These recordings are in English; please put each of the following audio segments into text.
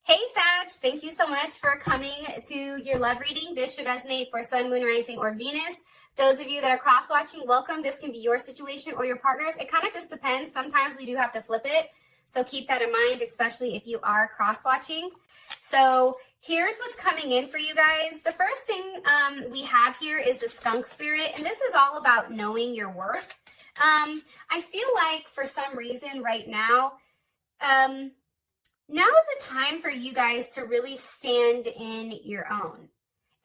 Hey Sag, thank you so much for coming to your love reading. This should resonate for Sun, Moon, Rising, or Venus. Those of you that are cross-watching, welcome. This can be your situation or your partner's. It kind of just depends. Sometimes we do have to flip it. So keep that in mind, especially if you are cross-watching. So here's what's coming in for you guys. The first thing we have here is the skunk spirit, and this is all about knowing your worth. I feel like for some reason right now, now is a time for you guys to really stand in your own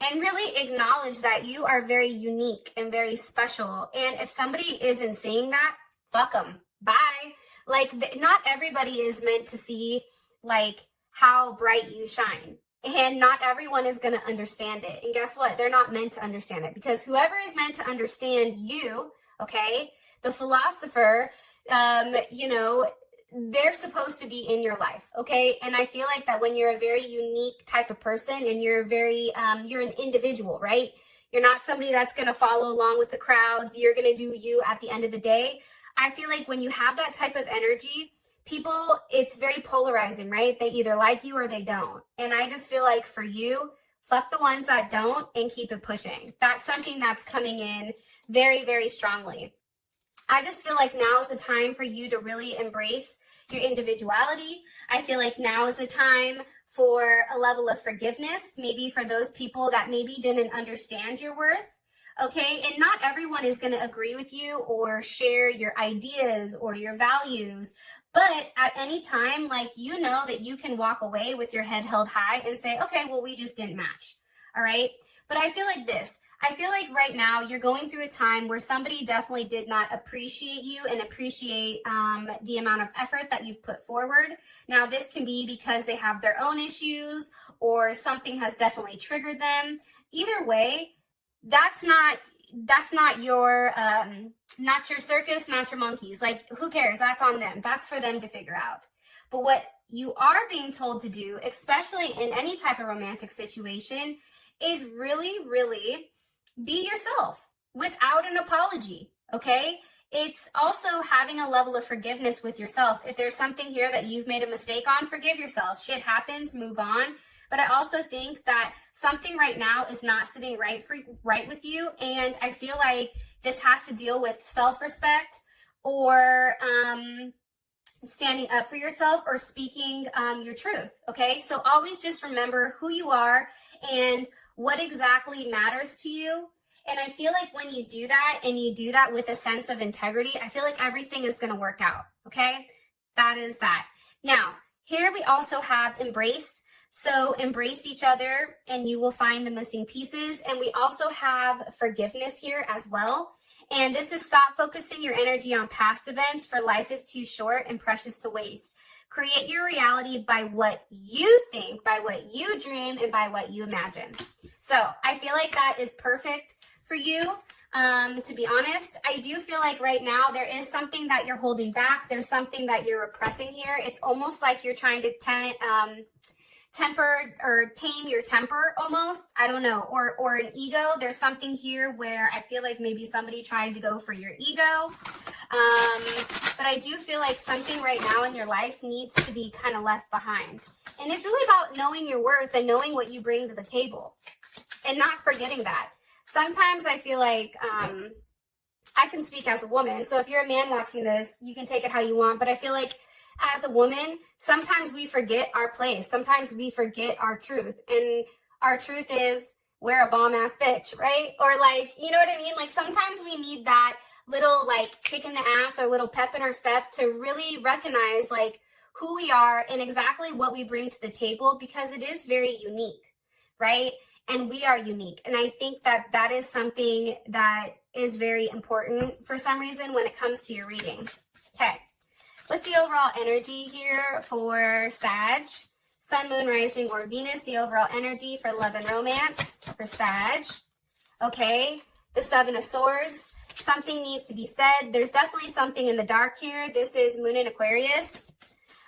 and really acknowledge that you are very unique and very special. And if somebody isn't saying that, fuck them. Bye. Like, not everybody is meant to see, like, how bright you shine. And not everyone is going to understand it. And guess what? They're not meant to understand it, because whoever is meant to understand you, okay, the philosopher, you know, they're supposed to be in your life, okay? And I feel like that when you're a very unique type of person and you're very, you're an individual, right? You're not somebody that's going to follow along with the crowds. You're going to do you at the end of the day. I feel like when you have that type of energy, people, it's very polarizing, right? They either like you or they don't. And I just feel like for you, fuck the ones that don't and keep it pushing. That's something that's coming in very, very strongly. I just feel like now is the time for you to really embrace your individuality. I feel like now is the time for a level of forgiveness, maybe for those people that maybe didn't understand your worth, okay? And not everyone is going to agree with you or share your ideas or your values, but at any time, like, you know that you can walk away with your head held high and say, okay, well, we just didn't match, all right? But I feel like this. I feel like right now you're going through a time where somebody definitely did not appreciate you and appreciate the amount of effort that you've put forward. Now, this can be because they have their own issues or something has definitely triggered them. Either way, that's not your not your circus, not your monkeys. Like, who cares? That's on them. That's for them to figure out. But what you are being told to do, especially in any type of romantic situation, is really, really be yourself without an apology, okay? It's also having a level of forgiveness with yourself. If there's something here that you've made a mistake on, forgive yourself. Shit happens, move on. But I also think that something right now is not sitting right with you, and I feel like this has to deal with self-respect or standing up for yourself or speaking your truth, okay? So always just remember who you are and what exactly matters to you. And I feel like when you do that and you do that with a sense of integrity, I feel like everything is going to work out, okay? That is that. Now, here we also have embrace. So embrace each other and you will find the missing pieces. And we also have forgiveness here as well. And this is stop focusing your energy on past events, for life is too short and precious to waste. Create your reality by what you think, by what you dream, and by what you imagine. So I feel like that is perfect for you. To be honest, I do feel like right now there is something that you're holding back. There's something that you're repressing here. It's almost like you're trying to temper or tame your temper almost. I don't know. Or an ego. There's something here where I feel like maybe somebody tried to go for your ego. But I do feel like something right now in your life needs to be kind of left behind. And it's really about knowing your worth and knowing what you bring to the table and not forgetting that. Sometimes I feel like I can speak as a woman. So if you're a man watching this, you can take it how you want. But I feel like as a woman, sometimes we forget our place. Sometimes we forget our truth. And our truth is we're a bomb-ass bitch, right? Or like, you know what I mean? Like sometimes we need that little like kick in the ass or little pep in our step to really recognize like who we are and exactly what we bring to the table, because it is very unique, right? And we are unique. And I think that that is something that is very important for some reason when it comes to your reading. Okay. What's the overall energy here for Sag? Sun, Moon, Rising, or Venus. The overall energy for love and romance for Sag. Okay. The Seven of Swords. Something needs to be said. There's definitely something in the dark here. This is Moon in Aquarius.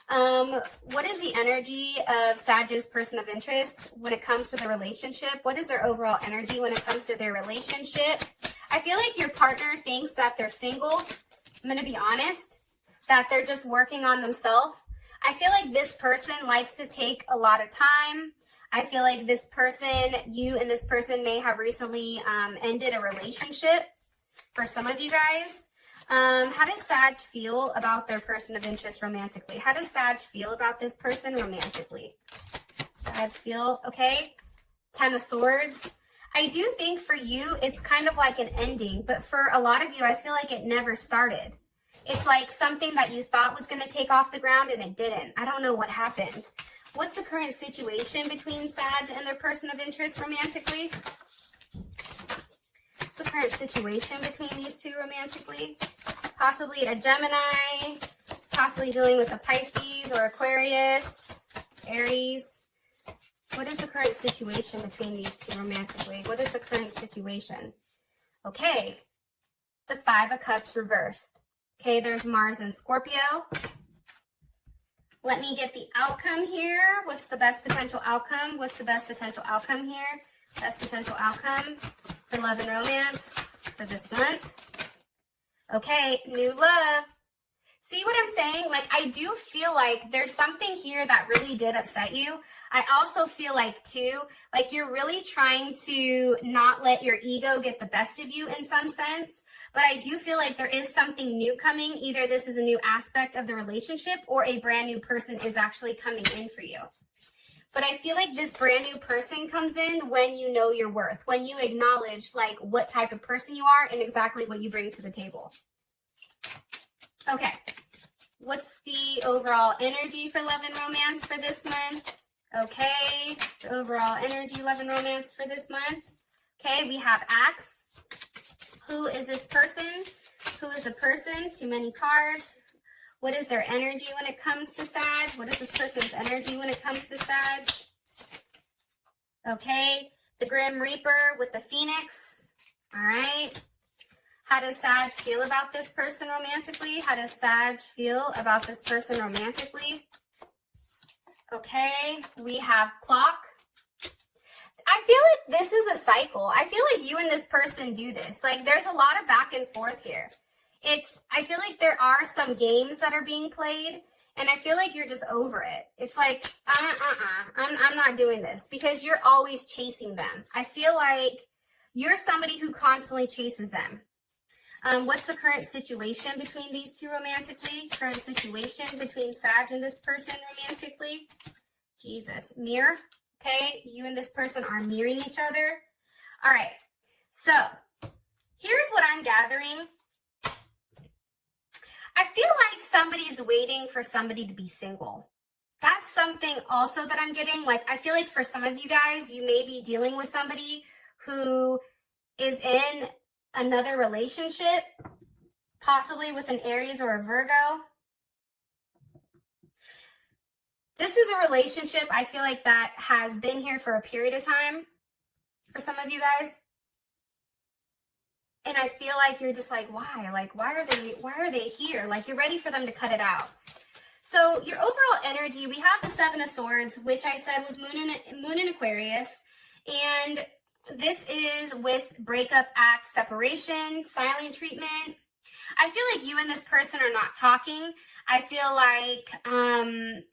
What is the energy of Sag's person of interest when it comes to the relationship? What is their overall energy when it comes to their relationship? I feel like your partner thinks that they're single. I'm going to be honest, that they're just working on themselves. I feel like this person likes to take a lot of time. I feel like this person, you and this person may have recently ended a relationship for some of you guys. How does Sag feel about their person of interest romantically? How does Sag feel about this person romantically? Sag feel, okay. 10 of Swords. I do think for you, it's kind of like an ending, but for a lot of you, I feel like it never started. It's like something that you thought was going to take off the ground and it didn't. I don't know what happened. What's the current situation between Sag and their person of interest romantically? What's the current situation between these two romantically? Possibly a Gemini, possibly dealing with a Pisces or Aquarius, Aries. What is the current situation between these two romantically? What is the current situation? Okay, the 5 of Cups reversed. Okay, there's Mars and Scorpio. Let me get the outcome here. What's the best potential outcome? What's the best potential outcome here? Best potential outcome for love and romance for this month. Okay, new love. See what I'm saying? Like, I do feel like there's something here that really did upset you. I also feel like, too, like you're really trying to not let your ego get the best of you in some sense. But I do feel like there is something new coming. Either this is a new aspect of the relationship or a brand new person is actually coming in for you. But I feel like this brand new person comes in when you know your worth, when you acknowledge like what type of person you are and exactly what you bring to the table. Okay. What's the overall energy for love and romance for this month? Okay, the overall energy, love and romance for this month. Okay, we have Axe. Who is this person? Who is the person? Too many cards. What is their energy when it comes to Sag? What is this person's energy when it comes to Sag? Okay, the Grim Reaper with the Phoenix. All right. How does Sag feel about this person romantically? How does Sag feel about this person romantically? Okay, we have Clock. I feel like this is a cycle. I feel like you and this person do this. Like, there's a lot of back and forth here. I feel like there are some games that are being played, and I feel like you're just over it. It's like, I'm not doing this, because you're always chasing them. I feel like you're somebody who constantly chases them. What's the current situation between these two romantically? Current situation between Sag and this person romantically? Jesus. Mirror. Okay, you and this person are mirroring each other. All right, so here's what I'm gathering. I feel like somebody's waiting for somebody to be single. That's something also that I'm getting. Like, I feel like for some of you guys, you may be dealing with somebody who is in another relationship, possibly with an Aries or a Virgo. This is a relationship, I feel like, that has been here for a period of time for some of you guys. And I feel like you're just like, why? Like, why are they here? Like, you're ready for them to cut it out. So your overall energy, we have the 7 of Swords, which I said was Moon in Aquarius. And this is with breakup, act, separation, silent treatment. I feel like you and this person are not talking. I feel like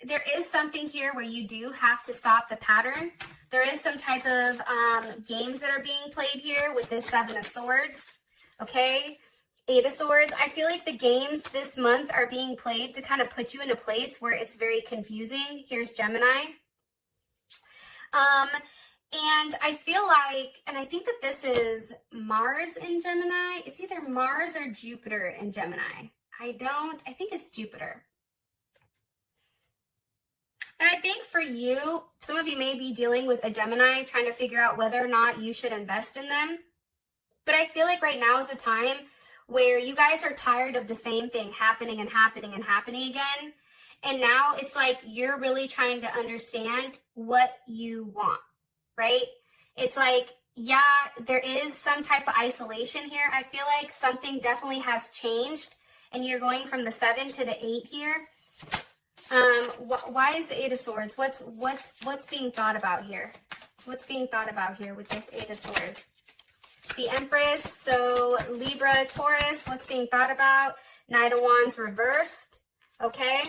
there is something here where you do have to stop the pattern. There is some type of games that are being played here with this 7 of Swords. Okay, 8 of Swords. I feel like the games this month are being played to kind of put you in a place where it's very confusing. Here's Gemini. And I feel like, and I think that this is Mars in Gemini. It's either Mars or Jupiter in Gemini. I think it's Jupiter. And I think for you, some of you may be dealing with a Gemini, trying to figure out whether or not you should invest in them. But I feel like right now is a time where you guys are tired of the same thing happening and happening and happening again. And now it's like you're really trying to understand what you want, right? It's like, yeah, there is some type of isolation here. I feel like something definitely has changed, and you're going from the 7 to the 8 here. Why is the 8 of Swords? What's being thought about here? What's being thought about here with this 8 of Swords? The Empress, so Libra, Taurus, what's being thought about? Knight of Wands reversed, okay?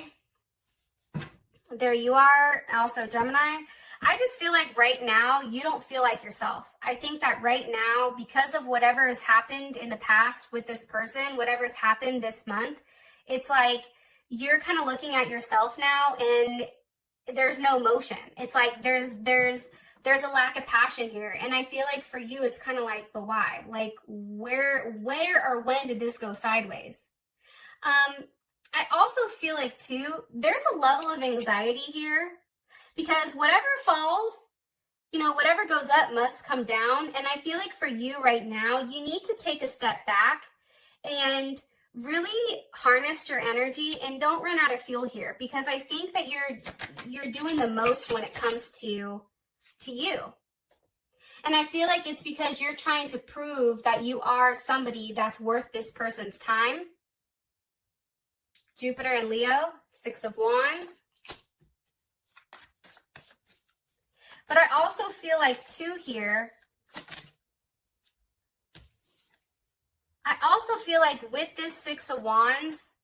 There you are, also Gemini. I just feel like right now you don't feel like yourself. I think that right now, because of whatever has happened in the past with this person, whatever's happened this month, it's like you're kind of looking at yourself now and there's no motion. It's like there's a lack of passion here. And I feel like for you, it's kind of like, but why? Like where or when did this go sideways? I also feel like too, there's a level of anxiety here because whatever falls, you know, whatever goes up must come down. And I feel like for you right now, you need to take a step back and really harness your energy and don't run out of fuel here, because I think that you're doing the most when it comes to you. And I feel like it's because you're trying to prove that you are somebody that's worth this person's time. Jupiter and Leo, 6 of Wands. But I also feel like too here, I also feel like with this 6 of Wands,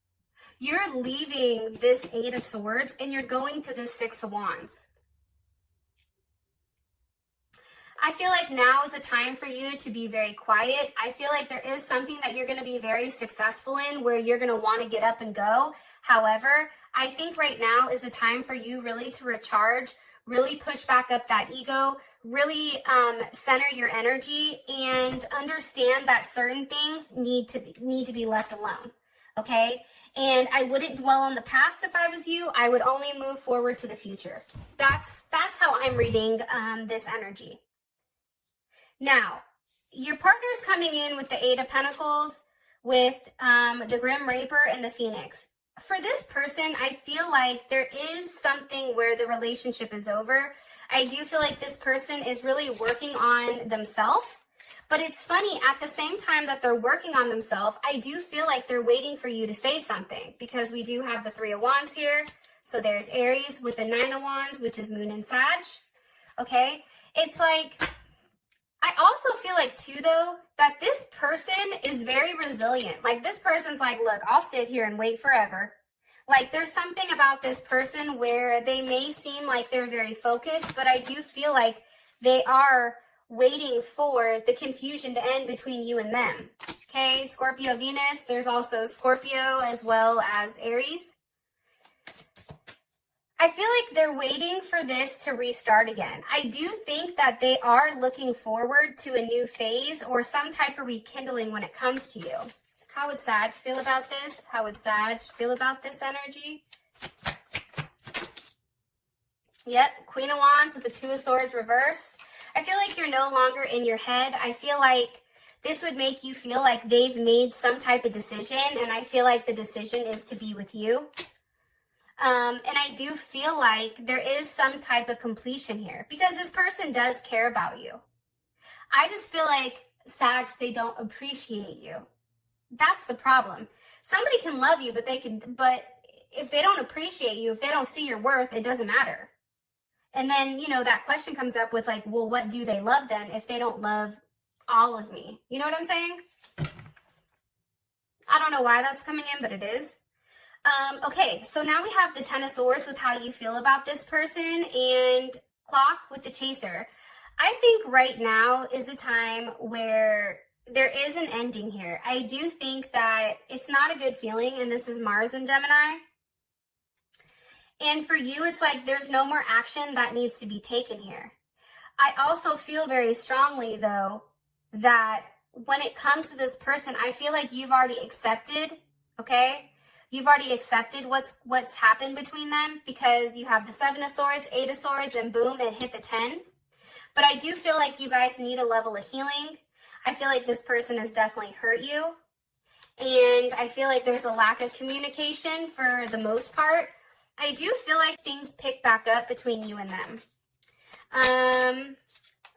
you're leaving this 8 of Swords and you're going to this 6 of Wands. I feel like now is a time for you to be very quiet. I feel like there is something that you're going to be very successful in where you're going to want to get up and go. However, I think right now is a time for you really to recharge, really push back up that ego, really center your energy and understand that certain things need to be left alone. Okay? And I wouldn't dwell on the past if I was you. I would only move forward to the future. That's how I'm reading this energy. Now, your partner's coming in with the 8 of Pentacles, with the Grim Reaper and the Phoenix. For this person, I feel like there is something where the relationship is over. I do feel like this person is really working on themselves. But it's funny, at the same time that they're working on themselves, I do feel like they're waiting for you to say something, because we do have the 3 of Wands here. So there's Aries with the 9 of Wands, which is Moon and Sag. Okay? It's like, I also feel like too though, that this person is very resilient. Like this person's like, look, I'll sit here and wait forever. Like there's something about this person where they may seem like they're very focused, but I do feel like they are waiting for the confusion to end between you and them. Okay, Scorpio Venus, there's also Scorpio as well as Aries. I feel like they're waiting for this to restart again. I do think that they are looking forward to a new phase or some type of rekindling when it comes to you. How would Sag feel about this? How would Sag feel about this energy? Yep, Queen of Wands with the 2 of Swords reversed. I feel like you're no longer in your head. I feel like this would make you feel like they've made some type of decision, and I feel like the decision is to be with you. And I do feel like there is some type of completion here because this person does care about you. I just feel like, Sag, they don't appreciate you. That's the problem. Somebody can love you, but if they don't appreciate you, if they don't see your worth, it doesn't matter. And then, you know, that question comes up with like, well, what do they love then if they don't love all of me? You know what I'm saying? I don't know why that's coming in, but it is. Okay, so now we have the 10 of Swords with how you feel about this person and Clock with the Chaser. I think right now is a time where there is an ending here. I do think that it's not a good feeling, and this is Mars and Gemini. And for you, it's like there's no more action that needs to be taken here. I also feel very strongly, though, that when it comes to this person, I feel like you've already accepted, okay? You've already accepted what's happened between them because you have the 7 of Swords, 8 of Swords, and boom, it hit the 10. But I do feel like you guys need a level of healing. I feel like this person has definitely hurt you. And I feel like there's a lack of communication for the most part. I do feel like things pick back up between you and them.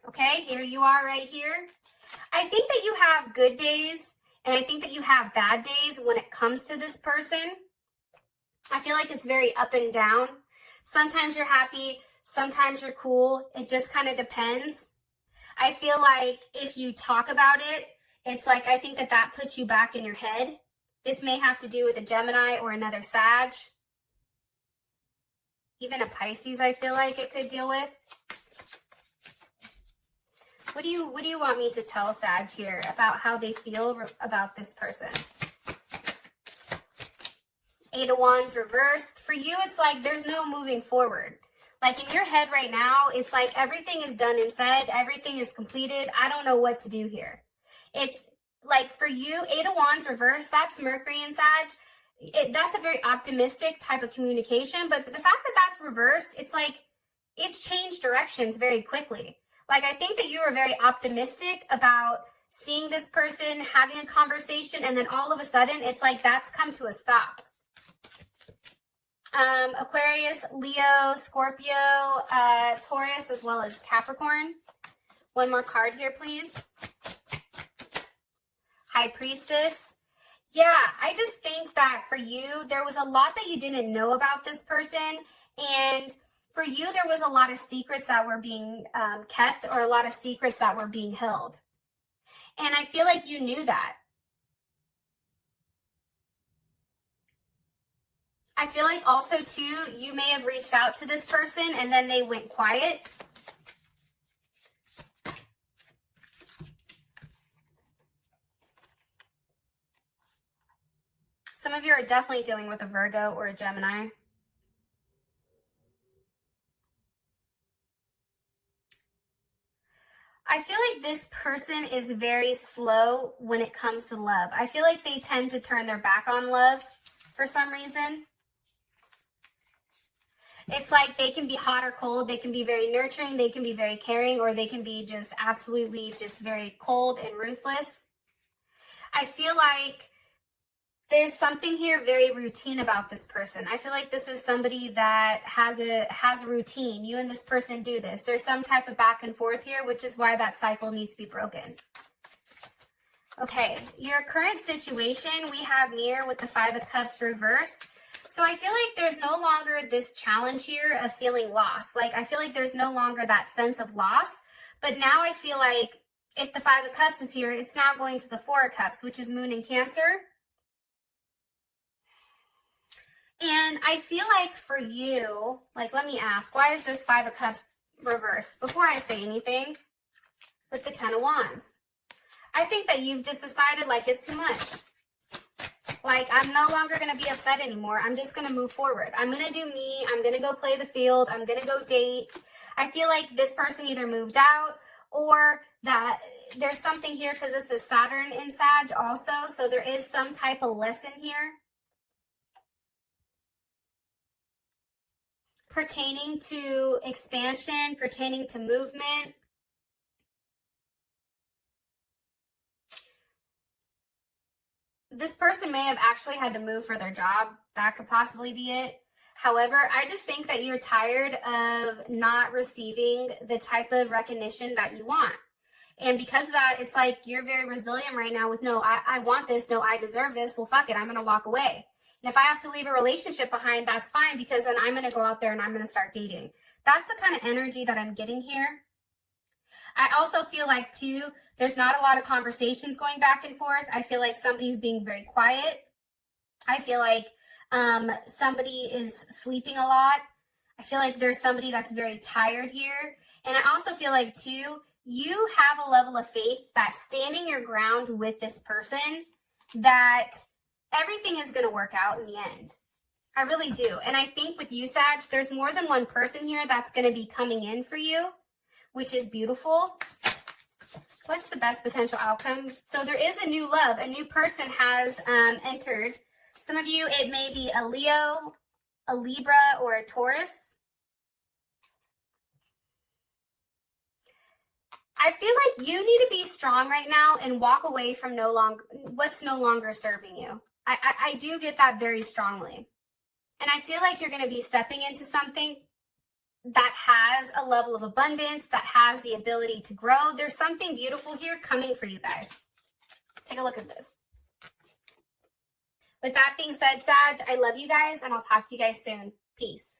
Okay, here you are right here. I think that you have good days, and I think that you have bad days when it comes to this person. I feel like it's very up and down. Sometimes you're happy, sometimes you're cool. It just kind of depends. I feel like if you talk about it, it's like I think that puts you back in your head. This may have to do with a Gemini or another Sag. Even a Pisces, I feel like it could deal with. What do you want me to tell Sag here about how they feel about this person? Eight of Wands reversed. For you, it's like there's no moving forward. Like in your head right now, it's like everything is done and said. Everything is completed. I don't know what to do here. It's like for you, Eight of Wands reversed, that's Mercury and Sag. That's a very optimistic type of communication. But the fact that that's reversed, it's like it's changed directions very quickly. Like I think that you were very optimistic about seeing this person, having a conversation, and then all of a sudden, it's like that's come to a stop. Aquarius, Leo, Scorpio, Taurus, as well as Capricorn. One more card here, please. High Priestess. Yeah, I just think that for you, there was a lot that you didn't know about this person. And for you, there was a lot of secrets that were being kept, or a lot of secrets that were being held. And I feel like you knew that. I feel like also, too, you may have reached out to this person and then they went quiet. Some of you are definitely dealing with a Virgo or a Gemini. I feel like this person is very slow when it comes to love. I feel like they tend to turn their back on love for some reason. It's like they can be hot or cold. They can be very nurturing. They can be very caring, or they can be just absolutely just very cold and ruthless. I feel like there's something here very routine about this person. I feel like this is somebody that has a routine. You and this person do this. There's some type of back and forth here, which is why that cycle needs to be broken. Okay, your current situation, we have Mirror with the Five of Cups reversed. So I feel like there's no longer this challenge here of feeling lost. Like, I feel like there's no longer that sense of loss. But now I feel like if the Five of Cups is here, it's now going to the Four of Cups, which is Moon in Cancer. And I feel like for you, like, let me ask, why is this Five of Cups reversed? Before I say anything, with the Ten of Wands. I think that you've just decided, like, it's too much. Like, I'm no longer going to be upset anymore. I'm just going to move forward. I'm going to do me. I'm going to go play the field. I'm going to go date. I feel like this person either moved out, or that there's something here, because this is Saturn in Sag also. So there is some type of lesson here pertaining to expansion, pertaining to movement. This person may have actually had to move for their job. That could possibly be it. However, I just think that you're tired of not receiving the type of recognition that you want. And because of that, it's like you're very resilient right now with, no, I want this. No, I deserve this. Well, fuck it. I'm going to walk away. And if I have to leave a relationship behind, that's fine, because then I'm going to go out there and I'm going to start dating. That's the kind of energy that I'm getting here. I also feel like, too, there's not a lot of conversations going back and forth. I feel like somebody's being very quiet. I feel like somebody is sleeping a lot. I feel like there's somebody that's very tired here. And I also feel like, too, you have a level of faith that standing your ground with this person, that everything is going to work out in the end. I really do. And I think with you, Sag, there's more than one person here that's going to be coming in for you, which is beautiful. What's the best potential outcome? So there is a new love. A new person has entered. Some of you, it may be a Leo, a Libra, or a Taurus. I feel like you need to be strong right now and walk away from what's no longer serving you. I do get that very strongly. And I feel like you're going to be stepping into something that has a level of abundance, that has the ability to grow. There's something beautiful here coming for you guys. Take a look at this. With that being said, Sag, I love you guys, and I'll talk to you guys soon. Peace.